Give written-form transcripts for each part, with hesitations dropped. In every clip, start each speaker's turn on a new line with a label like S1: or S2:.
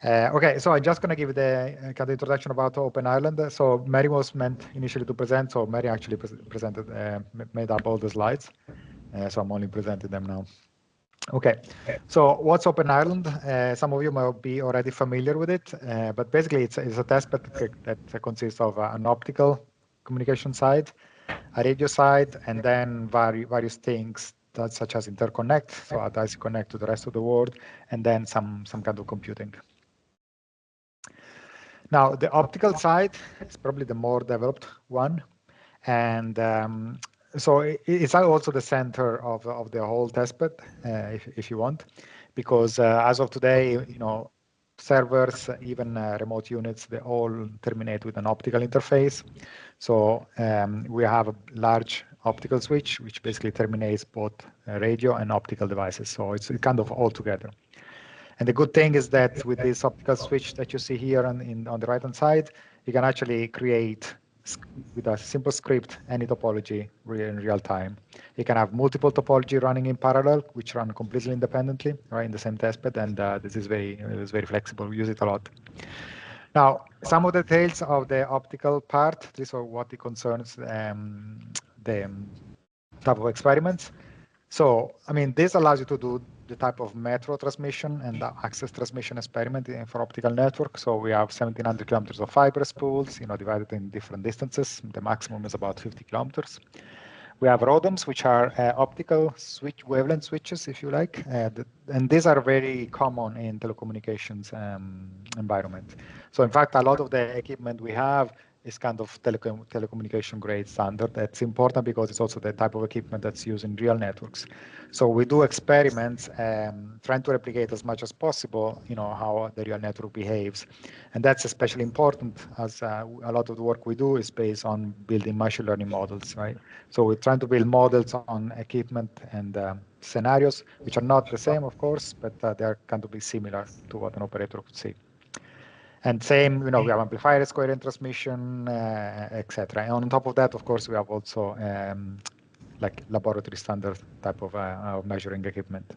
S1: Okay, so I'm just going to give the kind of introduction about OpenIreland. So Mary was meant initially to present, so Mary actually presented, made up all the slides. So I'm only presenting them now. Okay, so what's OpenIreland? Some of you might be already familiar with it, but basically it's a testbed that consists of an optical communication side, a radio side, and then various things that, such as interconnect, so as you connect to the rest of the world, and then some kind of computing. Now, the optical side is probably the more developed one, and so it's also the center of the whole testbed, if you want, because as of today, servers, even remote units, they all terminate with an optical interface. So we have a large optical switch, which basically terminates both radio and optical devices. So it's kind of all together. And the good thing is that with this optical switch that you see here on the right-hand side, you can actually create, with a simple script, any topology in real time. You can have multiple topology running in parallel, which run completely independently, right, in the same testbed, and this is very flexible. We use it a lot. Now, some of the details of the optical part, these are what it concerns the type of experiments. So, I mean, this allows you to do the type of metro transmission and the access transmission experiment for optical network. So we have 1,700 kilometers of fiber spools, divided in different distances. The maximum is about 50 kilometers. We have ROADMs, which are optical wavelength switches, if you like, and these are very common in telecommunications environment. So in fact, a lot of the equipment we have is kind of telecommunication grade standard. That's important because it's also the type of equipment that's used in real networks. So we do experiments trying to replicate as much as possible, how the real network behaves. And that's especially important as a lot of the work we do is based on building machine learning models, right? So we're trying to build models on equipment and scenarios, which are not the same, of course, but they're kind of be similar to what an operator could see. And same, we have amplifiers, coherent transmission, etc. And on top of that, of course, we have also like laboratory standard type of measuring equipment.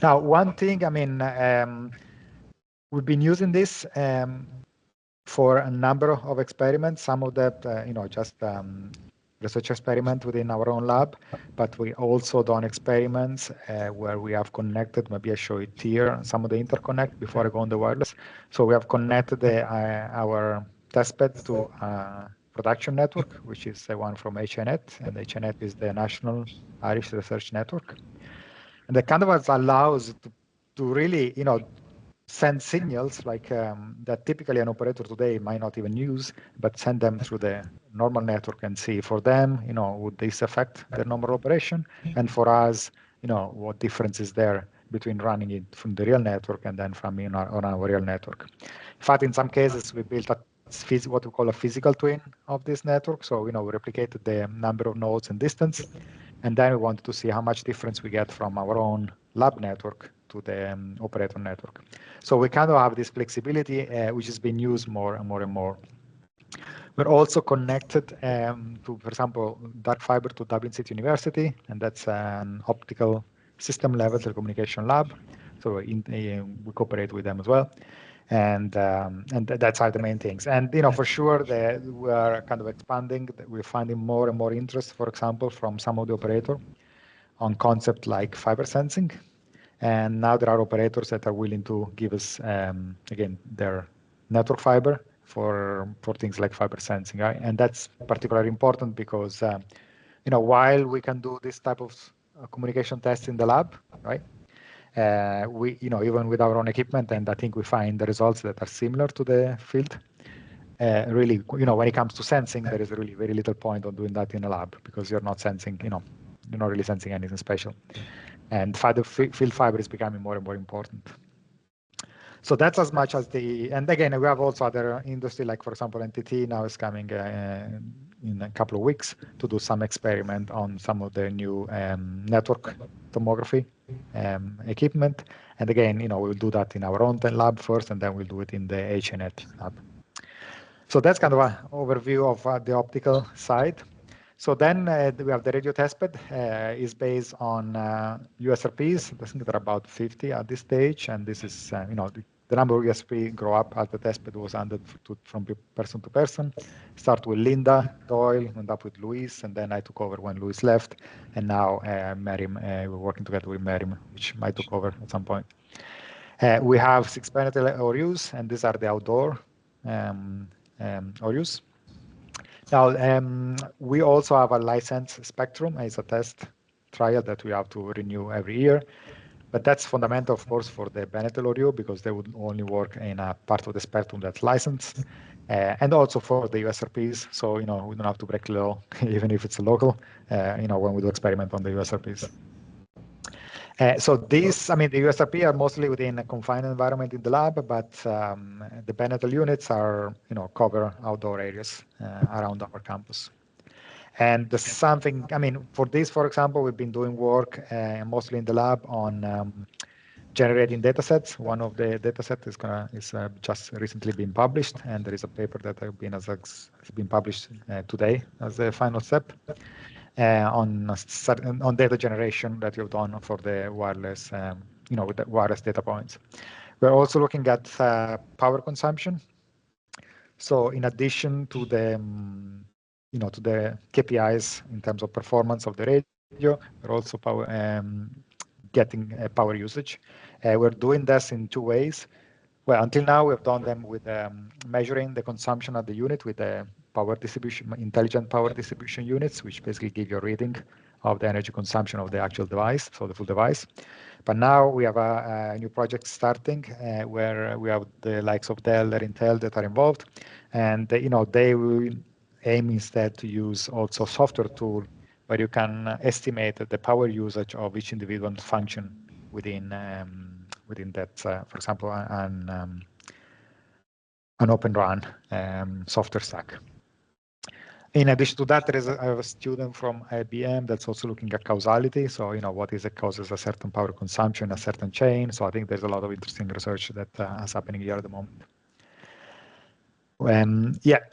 S1: Now, one thing, I mean, we've been using this for a number of experiments. Some of that, just research experiment within our own lab, but we also done experiments where we have connected, maybe I show it here, some of the interconnect before I go on the wireless. So we have connected our testbed to a production network, which is the one from HNet, and HNet is the National Irish Research Network. And that kind of allows to really, send signals like that typically an operator today might not even use, but send them through the normal network and see for them, would this affect their normal operation? And for us, what difference is there between running it from the real network and then from on our real network. In fact, in some cases, we built what we call a physical twin of this network. So, we replicated the number of nodes and distance. And then we wanted to see how much difference we get from our own lab network to the operator network. So we kind of have this flexibility, which has been used more and more and more. We're also connected to, for example, dark fiber to Dublin City University, and that's an optical system level telecommunication lab. So we cooperate with them as well. And that's are the main things. And for sure we are kind of expanding. We're finding more and more interest, for example, from some of the operator on concept like fiber sensing. And now there are operators that are willing to give us again their network fiber for things like fiber sensing, right? And that's particularly important because while we can do this type of communication tests in the lab, right? We, even with our own equipment, and I think we find the results that are similar to the field. Really, when it comes to sensing, there is really very little point on doing that in a lab because you're not sensing, you're not really sensing anything special. And field fiber is becoming more and more important. So that's as much as and again, we have also other industry, like for example, NTT now is coming in a couple of weeks to do some experiment on some of the new network tomography equipment. And again, we'll do that in our own lab first, and then we'll do it in the HNet lab. So that's kind of an overview of the optical side. So then we have the radio testbed is based on USRPs. I think there are about 50 at this stage, and this is the the number of USP grow up as the testbed was handed from person to person. Start with Linda Doyle, went up with Luis, and then I took over when Luis left, and now Miriam, we're working together with Miriam, which I took over at some point. We have 6 Benetel ORUs, and these are the outdoor ORUs. Now, we also have a license spectrum. It's a test trial that we have to renew every year. But that's fundamental, of course, for the Benetel ORU, because they would only work in a part of the spectrum that's licensed. And also for the USRPs. So, we don't have to break the law, even if it's a local, when we do experiment on the USRPs. So these, the USRP are mostly within a confined environment in the lab, but the Benetel units are, cover outdoor areas around our campus. And the something, for this, for example, we've been doing work mostly in the lab on generating datasets. One of the datasets is just recently been published, and there is a paper that has been published today as the final step. On data generation that you've done for the wireless, with the wireless data points. We're also looking at power consumption. So in addition to the, to the KPIs in terms of performance of the radio, we're also getting power usage. We're doing this in 2 ways. Well, until now, we've done them with measuring the consumption of the unit with the power distribution, intelligent power distribution units, which basically give you a reading of the energy consumption of the actual device, so the full device. But now we have a new project starting where we have the likes of Dell and Intel that are involved, and they will aim instead to use also software tool where you can estimate the power usage of each individual function within that, for example, an OpenRun software stack. In addition to that, I have a student from IBM that's also looking at causality. So, what is it causes a certain power consumption, a certain chain. So I think there's a lot of interesting research that is happening here at the moment.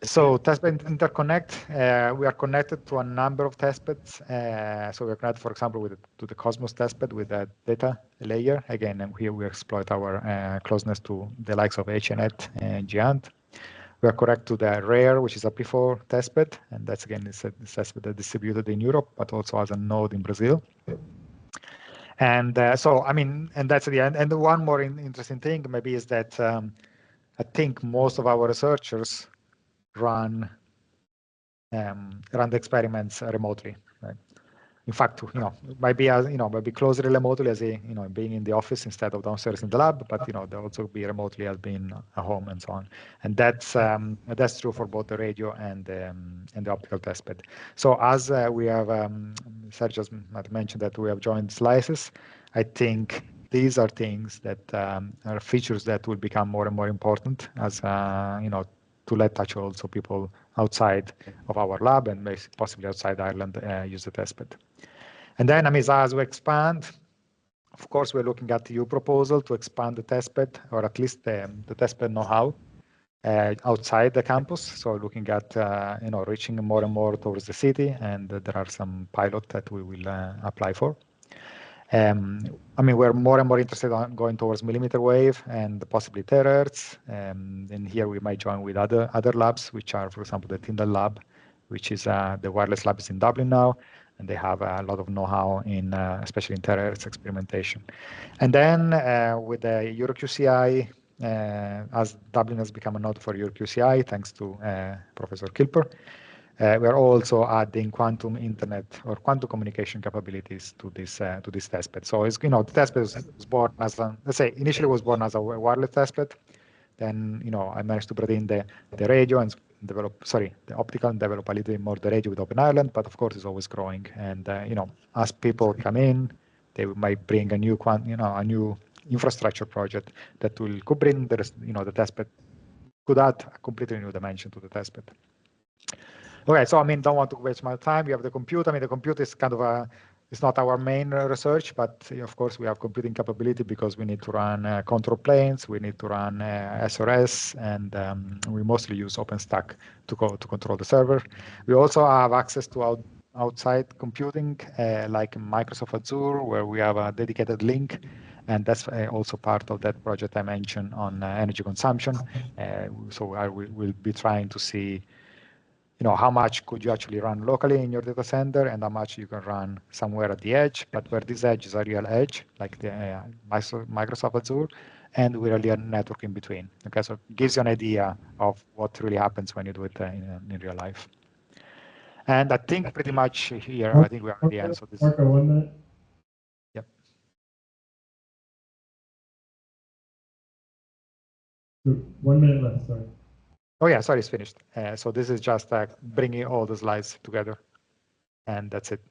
S1: So testbed interconnect, we are connected to a number of testbeds. So we're connected, for example, to the Cosmos testbed with a data layer. Again, and here we exploit our closeness to the likes of HNet and Giant. We are connected to the Rare, which is a P4 testbed, and that's again it's a testbed that distributed in Europe, but also has a node in Brazil. And and that's the end. And the one more interesting thing maybe is that I think most of our researchers run the experiments remotely. Right? In fact, maybe closely remotely as being in the office instead of downstairs in the lab, but they also be remotely as being at home and so on. And that's true for both the radio and the optical testbed. So as we have, Sergio mentioned that we have joined slices. I think these are things that are features that will become more and more important as to let touch also people outside of our lab and possibly outside Ireland use the testbed. And then, as we expand, of course, we're looking at the EU proposal to expand the testbed, or at least the testbed know-how outside the campus. So looking at, reaching more and more towards the city, and there are some pilots that we will apply for. We're more and more interested in going towards millimeter wave and possibly terahertz. And here we might join with other labs, which are, for example, the Tyndall lab, which is the wireless lab is in Dublin now, and they have a lot of know-how in, especially in terahertz experimentation. And then with the EuroQCI, as Dublin has become a node for EuroQCI, thanks to Professor Kilper, we are also adding quantum internet or quantum communication capabilities to this testbed. So it's, the testbed was born as initially was born as a wireless testbed. Then, I managed to bring in the radio and the optical and develop a little bit more the radio with OpenIreland, but of course it's always growing. And, as people come in, they might bring a new a new infrastructure project that could bring the testbed, could add a completely new dimension to the testbed. Okay, so don't want to waste my time. We have the compute. The compute is kind of it's not our main research, but of course we have computing capability because we need to run control planes, we need to run SRS, and we mostly use OpenStack to control the server. We also have access to outside computing, like Microsoft Azure, where we have a dedicated link And that's also part of that project I mentioned on energy consumption. So I will be trying to see, how much could you actually run locally in your data center and how much you can run somewhere at the edge, but where this edge is a real edge, like the Microsoft Azure, and with a real network in between. Okay, so it gives you an idea of what really happens when you do it in real life. And I think pretty much here, I think we are at the end. So this.
S2: Marco, 1 minute.
S1: Yep.
S2: 1 minute left, sorry.
S1: Oh yeah, sorry, it's finished. So this is just bringing all the slides together, and that's it.